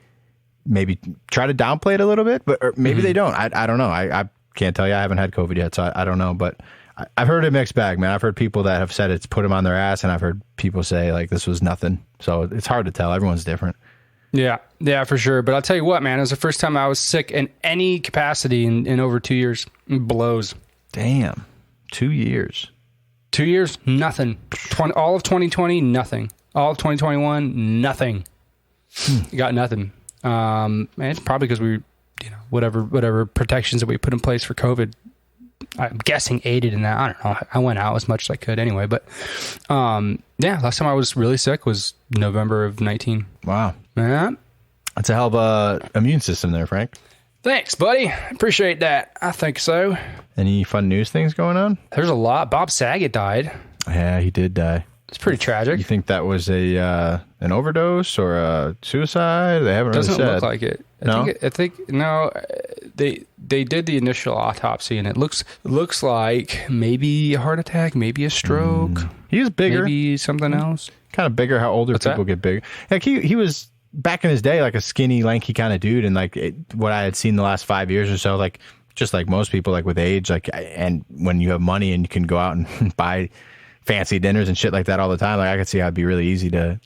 maybe try to downplay it a little bit, or maybe they don't. I don't know. I can't tell you. I haven't had COVID yet, so I don't know. But I've heard a mixed bag, man. I've heard people that have said it's put them on their ass, and I've heard people say like this was nothing. So it's hard to tell. Everyone's different. Yeah, for sure. But I'll tell you what, man, it was the first time I was sick in any capacity in over 2 years. It blows. Damn. 2 years. 2 years, nothing. All of 2020, nothing. All of 2021, nothing. Got nothing. And it's probably because we, whatever protections that we put in place for COVID, I'm guessing aided in that. I don't know. I went out as much as I could anyway. But last time I was really sick was November of 19. Wow. Yeah. That's a hell of a immune system there, Frank. Thanks, buddy. Appreciate that. I think so. Any fun news things going on? There's a lot. Bob Saget died. Yeah, he did die. It's pretty tragic. You think that was an overdose or a suicide? They haven't really said. Doesn't look like it. I think no. They did the initial autopsy, and it looks like maybe a heart attack, maybe a stroke. He was bigger. Maybe something else. Kind of bigger. How older people get bigger. Like he was back in his day, like a skinny, lanky kind of dude, and like what I had seen the last 5 years or so, like just like most people, like with age, like and when you have money and you can go out and buy fancy dinners and shit like that all the time, like I could see how it'd be really easy to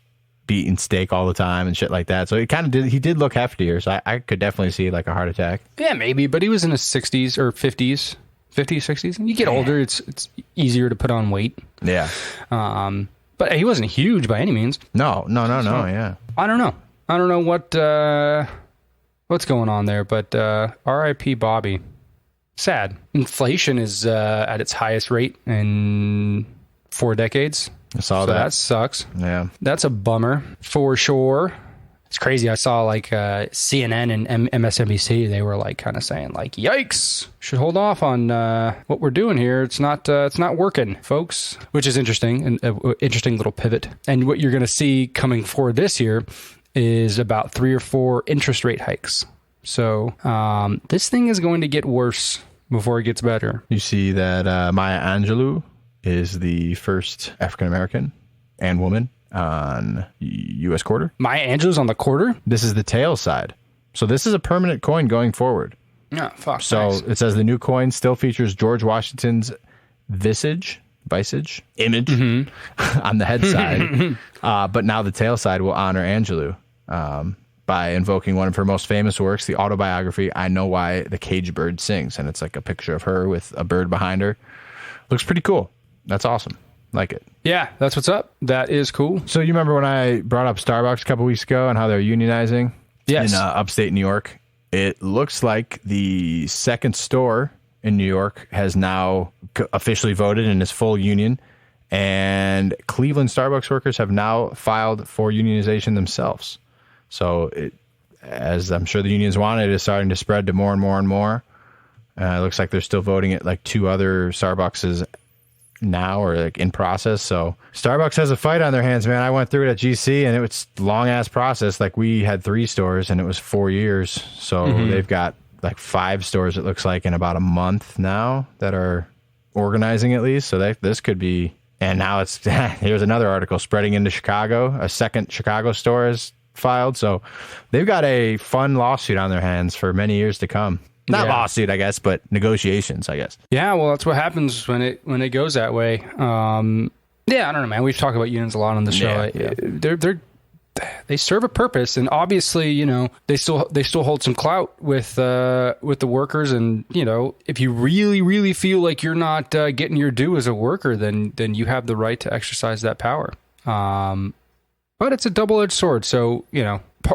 be eating steak all the time and shit like that. So he did look heftier, so I could definitely see like a heart attack. Yeah, maybe, but he was in his 60s or 50s, 60s. And you get older, it's easier to put on weight. Yeah. But he wasn't huge by any means. No, yeah. I don't know what's going on there, but R.I.P. Bobby. Sad. Inflation is at its highest rate in 4 decades. I saw that. That sucks. Yeah. That's a bummer for sure. It's crazy. I saw like CNN and MSNBC. They were like kind of saying like, "Yikes! Should hold off on what we're doing here. It's not working, folks." Which is interesting, an interesting little pivot. And what you're going to see coming forward this year is about 3 or 4 interest rate hikes. So this thing is going to get worse before it gets better. You see that Maya Angelou is the first African-American and woman on U.S. quarter. Maya Angelou's on the quarter? This is the tail side. So this is a permanent coin going forward. Yeah, fuck. So nice. It says the new coin still features George Washington's image on the head side. But now the tail side will honor Angelou by invoking one of her most famous works, the autobiography, I Know Why the Caged Bird Sings. And it's like a picture of her with a bird behind her. Looks pretty cool. That's awesome. Like it. Yeah, that's what's up. That is cool. So you remember when I brought up Starbucks a couple weeks ago and how they're unionizing? Yes. In upstate New York? It looks like the second store in New York has now officially voted in its full union. And Cleveland Starbucks workers have now filed for unionization themselves. So as I'm sure the unions wanted, it is starting to spread to more and more and more. It looks like they're still voting at like 2 other Starbuckses now or like in process. So Starbucks has a fight on their hands, man. I went through it at GC and it was a long ass process. Like we had 3 stores and it was 4 years. So they've got like 5 stores, it looks like, in about a month now that are organizing at least. So this could be, and now it's, here's another article spreading into Chicago. A second Chicago store is filed. So they've got a fun lawsuit on their hands for many years to come. Not lawsuit, I guess, but negotiations, I guess. Yeah, well, that's what happens when it goes that way. I don't know, man. We've talked about unions a lot on the show. Yeah. They serve a purpose, and obviously, they still hold some clout with the workers. And if you really, really feel like you're not getting your due as a worker, then you have the right to exercise that power. But it's a double-edged sword. So,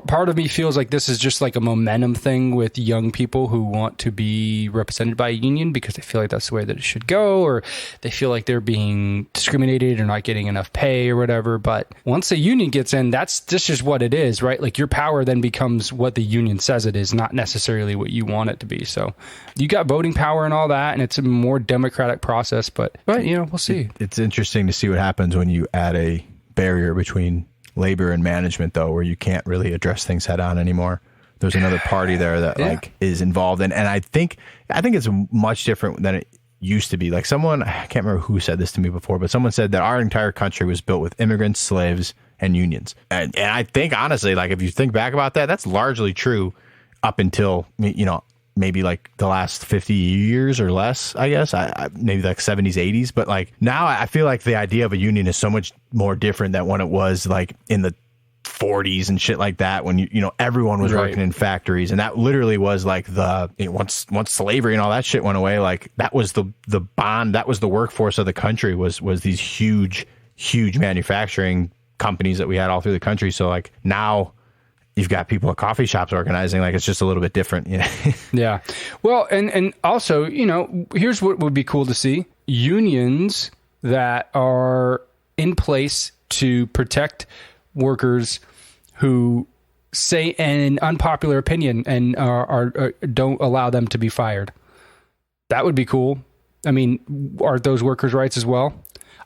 part of me feels like this is just like a momentum thing with young people who want to be represented by a union because they feel like that's the way that it should go, or they feel like they're being discriminated or not getting enough pay or whatever. But once the union gets in, that's just what it is, right? Like your power then becomes what the union says it is, not necessarily what you want it to be. So you got voting power and all that, and it's a more democratic process, but we'll see. It's interesting to see what happens when you add a barrier between labor and management, though, where you can't really address things head on anymore. There's another party there that is involved, and I think it's much different than it used to be. Like someone, I can't remember who said this to me before, but someone said that our entire country was built with immigrants, slaves, and unions. And I think honestly, like if you think back about that, that's largely true up until maybe like the last 50 years or less, I guess, maybe like 70s, 80s. But like now I feel like the idea of a union is so much more different than when it was like in the 40s and shit like that, when everyone was working in factories. And that literally was like once slavery and all that shit went away, like that was the bond, that was the workforce of the country, was these huge manufacturing companies that we had all through the country. So like now you've got people at coffee shops organizing, like it's just a little bit different. Yeah. Well, and also, here's what would be cool to see: unions that are in place to protect workers who say an unpopular opinion and are don't allow them to be fired. That would be cool. I mean, aren't those workers' rights as well?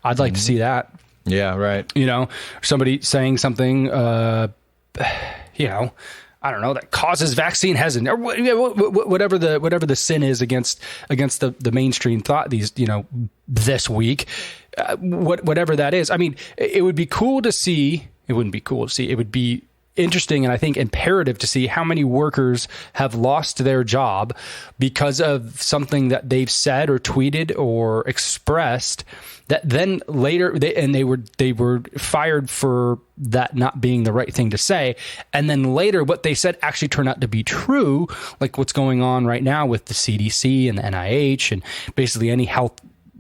I'd like to see that. Yeah, right. Somebody saying something, I don't know, that causes vaccine hesitancy, or whatever the sin is against the mainstream thought this week, whatever that is. I mean, it would be cool to see. It wouldn't be cool to see. It would be interesting and I think imperative to see how many workers have lost their job because of something that they've said or tweeted or expressed, that then later they were fired for that not being the right thing to say, and then later what they said actually turned out to be true, like what's going on right now with the CDC and the NIH and basically any health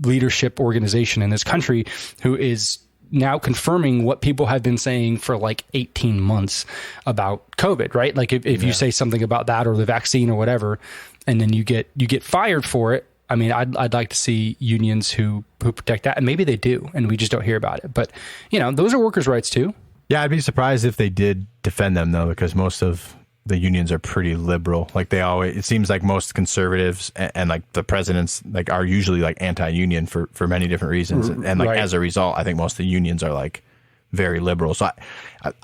leadership organization in this country, who is now confirming what people have been saying for like 18 months about COVID, right? Like if you say something about that or the vaccine or whatever, and then you get fired for it. I mean, I'd like to see unions who protect that, and maybe they do, and we just don't hear about it. But those are workers' rights too. Yeah, I'd be surprised if they did defend them though, because most of the unions are pretty liberal. Like it seems like most conservatives and like the presidents like are usually like anti-union for many different reasons, and like as a result, I think most of the unions are like very liberal. So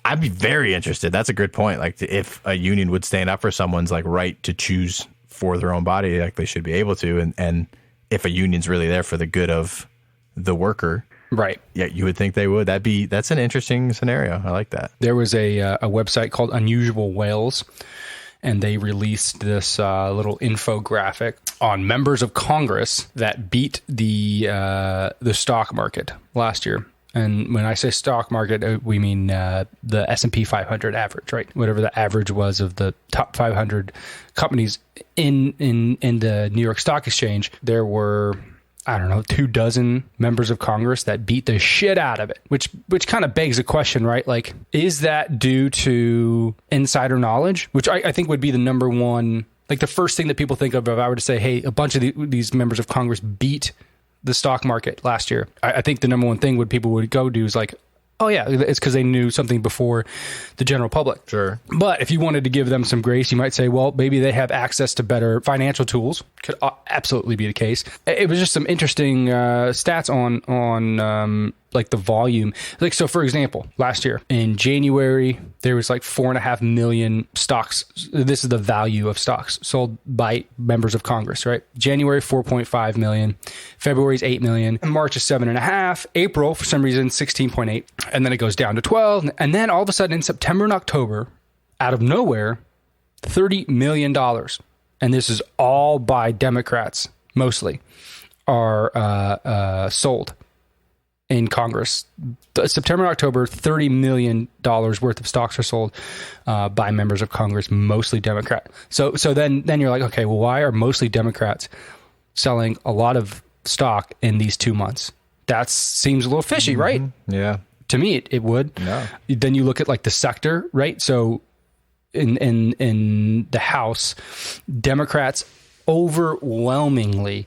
I'd be very interested. That's a good point. Like if a union would stand up for someone's like right to choose for their own body, like they should be able to, and if a union's really there for the good of the worker, right? Yeah, you would think they would. That's an interesting scenario. I like that. There was a website called Unusual Whales, and they released this little infographic on members of Congress that beat the stock market last year. And when I say stock market, we mean the S&P 500 average, right? Whatever the average was of the top 500 companies in the New York Stock Exchange. There were, I don't know, 24 members of Congress that beat the shit out of it, which kind of begs a question, right? Like, is that due to insider knowledge, which I think would be the number one, like the first thing that people think of if I were to say, hey, a bunch of these members of Congress beat the stock market last year. I think the number one thing people would go do is like, oh yeah, it's because they knew something before the general public. Sure. But if you wanted to give them some grace, you might say, well, maybe they have access to better financial tools. Could absolutely be the case. It was just some interesting stats on like the volume. Like, so for example, last year in January, there was like 4.5 million stocks. This is the value of stocks sold by members of Congress, right? January, 4.5 million. February's 8 million. March is 7.5. April, for some reason, 16.8. And then it goes down to 12. And then all of a sudden in September and October, out of nowhere, $30 million. And this is all by Democrats, mostly, are sold in Congress. September and October, $30 million worth of stocks are sold by members of Congress, mostly Democrat. So then you're like, okay, well, why are mostly Democrats selling a lot of stock in these 2 months? That seems a little fishy, right? Yeah. To me, it would. No. Then you look at like the sector, right? So in the House, Democrats overwhelmingly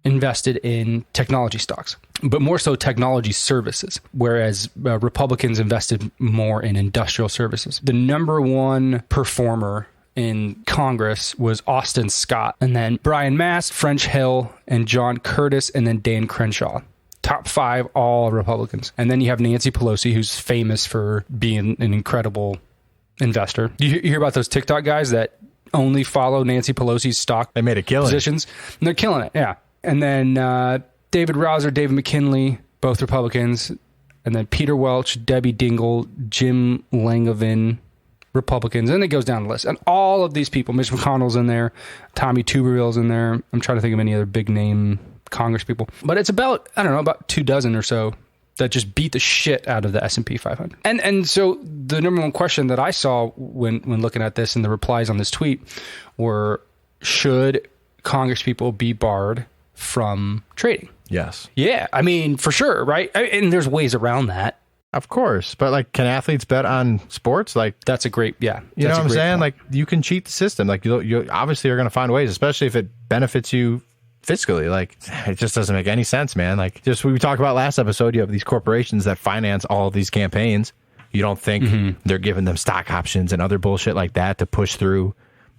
invested in technology stocks, but more so technology services, whereas Republicans invested more in industrial services. The number one performer in Congress was Austin Scott, and then Brian Mast, French Hill, and John Curtis, and then Dan Crenshaw. Top 5, all Republicans. And then you have Nancy Pelosi, who's famous for being an incredible investor. You hear about those TikTok guys that only follow Nancy Pelosi's stock They made a killing. positions? And they're killing it, yeah. And then David Rouser, David McKinley, both Republicans. And then Peter Welch, Debbie Dingell, Jim Langevin, Republicans. And it goes down the list. And all of these people, Mitch McConnell's in there, Tommy Tuberville's in there. I'm trying to think of any other big name Congress people. But it's about, I don't know, about 24 or so that just beat the shit out of the S&P 500. And so the number one question that I saw when looking at this and the replies on this tweet were, should Congress people be barred from trading? Yes. Yeah, I mean, for sure, right? And there's ways around that. Of course. But like, can athletes bet on sports? Like, That's a great, yeah. you know that's what a I'm great saying? point. Like, you can cheat the system. Like, you obviously are going to find ways, especially if it benefits you fiscally. Like, it just doesn't make any sense, man. Like, just we talked about last episode, you have these corporations that finance all of these campaigns. You don't think they're giving them stock options and other bullshit like that to push through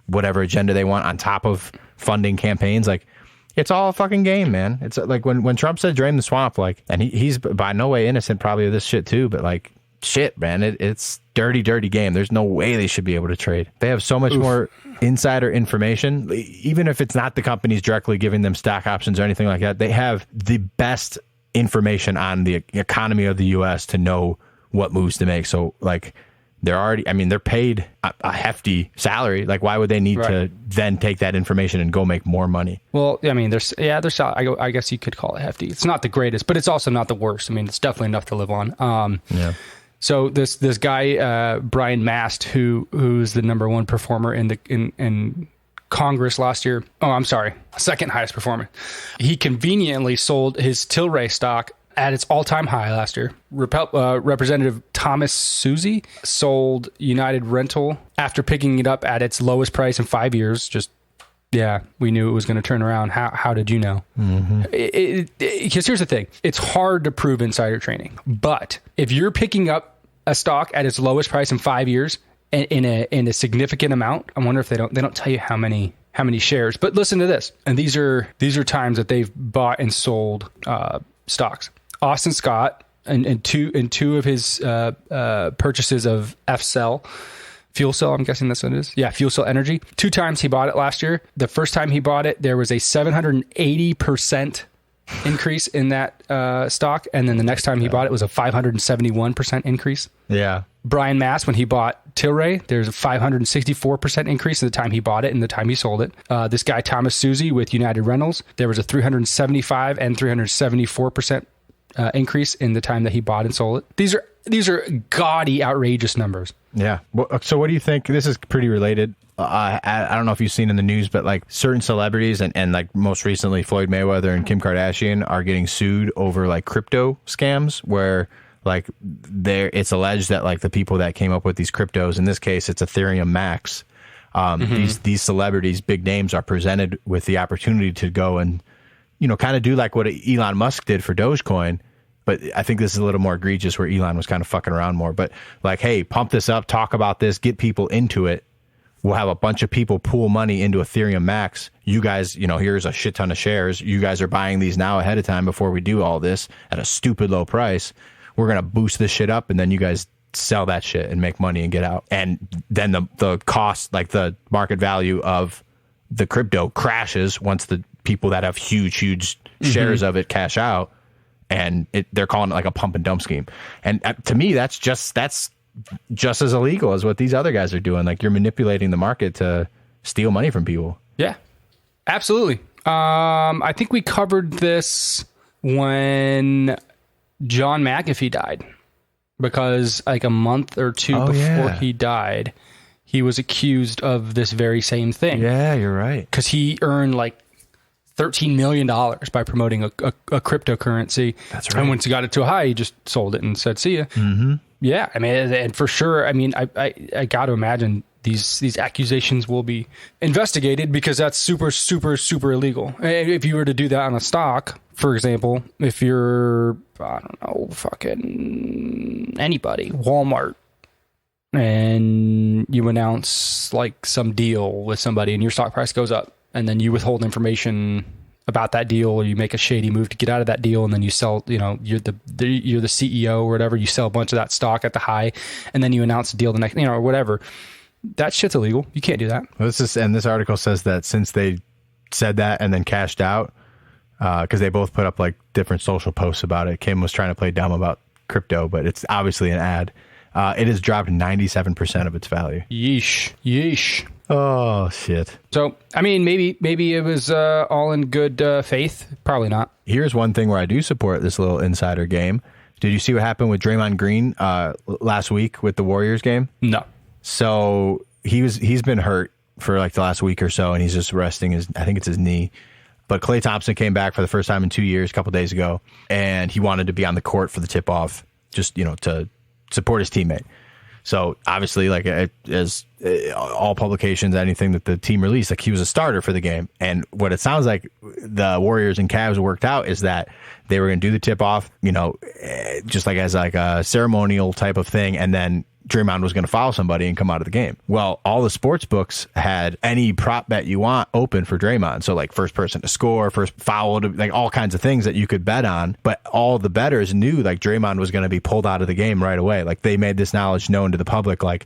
whatever agenda they want on top of funding campaigns? Like, it's all a fucking game, man. It's like when Trump said drain the swamp, like, and he's by no way innocent probably of this shit too, but like, shit, man, it's dirty game. There's no way they should be able to trade. They have so much more insider information, even if it's not the companies directly giving them stock options or anything like that. They have the best information on the economy of the U.S. to know what moves to make. So like, they're paid a hefty salary. Like, why would they need to then take that information and go make more money? Well, I mean, I guess you could call it hefty. It's not the greatest, but it's also not the worst. I mean, it's definitely enough to live on. Yeah. So this guy, Brian Mast, who's the number one performer in Congress last year. Oh, I'm sorry. Second highest performer. He conveniently sold his Tilray stock at its all-time high last year. Representative Thomas Suzy sold United Rental after picking it up at its lowest price in 5 years. We knew it was going to turn around. How did you know? Because here's the thing. It's hard to prove insider trading. But if you're picking up a stock at its lowest price in 5 years in a significant amount, I wonder if they don't tell you how many shares. But listen to this. And these are times that they've bought and sold stocks. Austin Scott and two of his purchases of F-Cell, Fuel Cell, I'm guessing that's what it is. Yeah, Fuel Cell Energy. 2 times he bought it last year. The first time he bought it, there was a 780% increase in that stock. And then the next time he bought it was a 571% increase. Yeah. Brian Mast, when he bought Tilray, there's a 564% increase in the time he bought it and the time he sold it. This guy, Thomas Suzy with United Rentals, there was a 375 and 374% increase in the time that he bought and sold it. These are gaudy, outrageous numbers. Yeah. So what do you think? This is pretty related. I don't know if you've seen in the news, but like certain celebrities and like most recently Floyd Mayweather and Kim Kardashian are getting sued over like crypto scams where like it's alleged that like the people that came up with these cryptos, in this case it's Ethereum Max, these celebrities, big names, are presented with the opportunity to go and, you know, kind of do like what Elon Musk did for Dogecoin. But I think this is a little more egregious where Elon was kind of fucking around more. But like, hey, pump this up, talk about this, get people into it. We'll have a bunch of people pool money into Ethereum Max. You guys, you know, here's a shit ton of shares. You guys are buying these now ahead of time before we do all this at a stupid low price. We're going to boost this shit up, and then you guys sell that shit and make money and get out. And then the cost, like the market value of the crypto crashes once the people that have huge shares of it cash out, and they're calling it like a pump and dump scheme. And to me, that's just as illegal as what these other guys are doing. Like, you're manipulating the market to steal money from people. Yeah, absolutely. I think we covered this when John McAfee died, because like a month or two before he died, he was accused of this very same thing. Yeah, you're right. Because he earned like $13 million by promoting a cryptocurrency. That's right. And once he got it to a high, he just sold it and said, see ya. Mm-hmm. Yeah. I mean, and for sure, I mean, I got to imagine these accusations will be investigated because that's super, super, super illegal. If you were to do that on a stock, for example, if you're, I don't know, fucking anybody, Walmart, and you announce like some deal with somebody and your stock price goes up, and then you withhold information about that deal, or you make a shady move to get out of that deal, and then you sell, you know, you're the CEO or whatever, you sell a bunch of that stock at the high, and then you announce the deal the next, you know, or whatever. That shit's illegal. You can't do that. Well, this article says that since they said that and then cashed out, because they both put up like different social posts about it. Kim was trying to play dumb about crypto, but it's obviously an ad. It has dropped 97% of its value. Yeesh. Oh shit. So, I mean, maybe it was all in good faith. Probably not. Here's one thing where I do support this little insider game. Did you see what happened with Draymond Green last week with the Warriors game? No. So he's been hurt for like the last week or so, and he's just resting I think it's his knee. But Klay Thompson came back for the first time in 2 years, a couple days ago, and he wanted to be on the court for the tip-off, just, you know, to support his teammate. So obviously, like as all publications, anything that the team released, like he was a starter for the game. And what it sounds like the Warriors and Cavs worked out is that they were going to do the tip-off, you know, just like as like a ceremonial type of thing, and then Draymond was going to foul somebody and come out of the game. Well, all the sports books had any prop bet you want open for Draymond. So like first person to score, first foul, like all kinds of things that you could bet on. But all the bettors knew like Draymond was going to be pulled out of the game right away. Like they made this knowledge known to the public like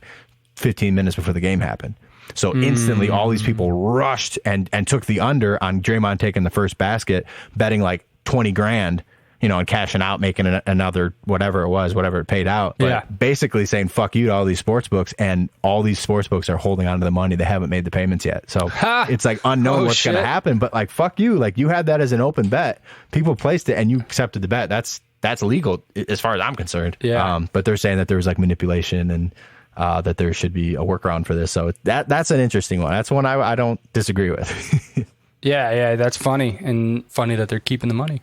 15 minutes before the game happened. So instantly all these people rushed and took the under on Draymond taking the first basket, betting like 20 grand, you know, and cashing out, making another whatever it was, whatever it paid out. But basically saying fuck you to all these sports books, and all these sports books are holding on to the money. They haven't made the payments yet. So it's like unknown what's going to happen. But like, fuck you. Like you had that as an open bet. People placed it and you accepted the bet. That's illegal as far as I'm concerned. Yeah. But they're saying that there was like manipulation and that there should be a workaround for this. So that's an interesting one. That's one I don't disagree with. Yeah. That's funny, and funny that they're keeping the money.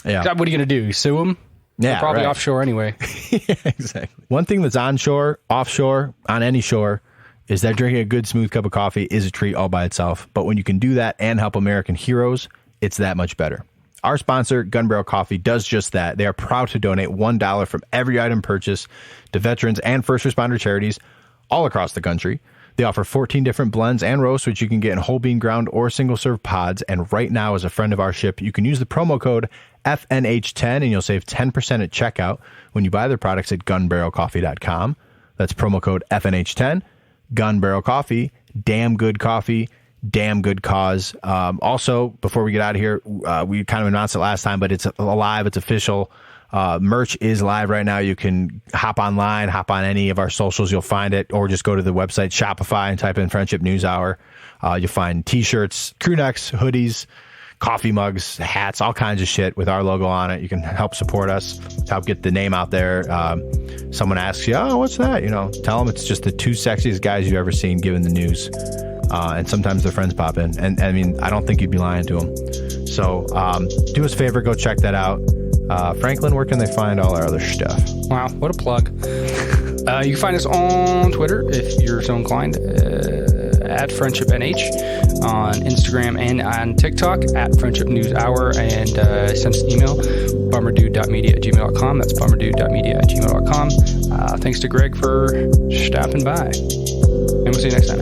Yeah. What are you going to do? Sue them? Yeah, they're probably right. offshore anyway. Yeah, exactly. One thing that's onshore, offshore, on any shore, is that drinking a good smooth cup of coffee is a treat all by itself. But when you can do that and help American heroes, it's that much better. Our sponsor, Gun Barrel Coffee, does just that. They are proud to donate $1 from every item purchased to veterans and first responder charities all across the country. They offer 14 different blends and roasts, which you can get in whole bean ground or single serve pods. And right now, as a friend of our ship, you can use the promo code FNH10 and you'll save 10% at checkout when you buy their products at gunbarrelcoffee.com. That's promo code FNH10. Gun Barrel Coffee, damn good coffee, damn good cause. Also, before we get out of here, we kind of announced it last time, but it's live, it's official. Merch is live right now. You can hop online, hop on any of our socials, you'll find it, or just go to the website Shopify and type in Friendship News Hour. You'll find t-shirts, crew necks, hoodies, coffee mugs, hats, all kinds of shit with our logo on it. You can help support us, help get the name out there. Someone asks you, oh, what's that? You know, tell them it's just the two sexiest guys you've ever seen giving the news. And sometimes their friends pop in. And I mean, I don't think you'd be lying to them. So do us a favor, go check that out. Franklin, where can they find all our other stuff? Wow, what a plug. You can find us on Twitter, if you're so inclined, at Friendship NH, on Instagram and on TikTok, at Friendship News Hour, and send us an email, bummerdude.media@gmail.com. That's bummerdude.media@gmail.com. Thanks to Greg for stopping by, and we'll see you next time.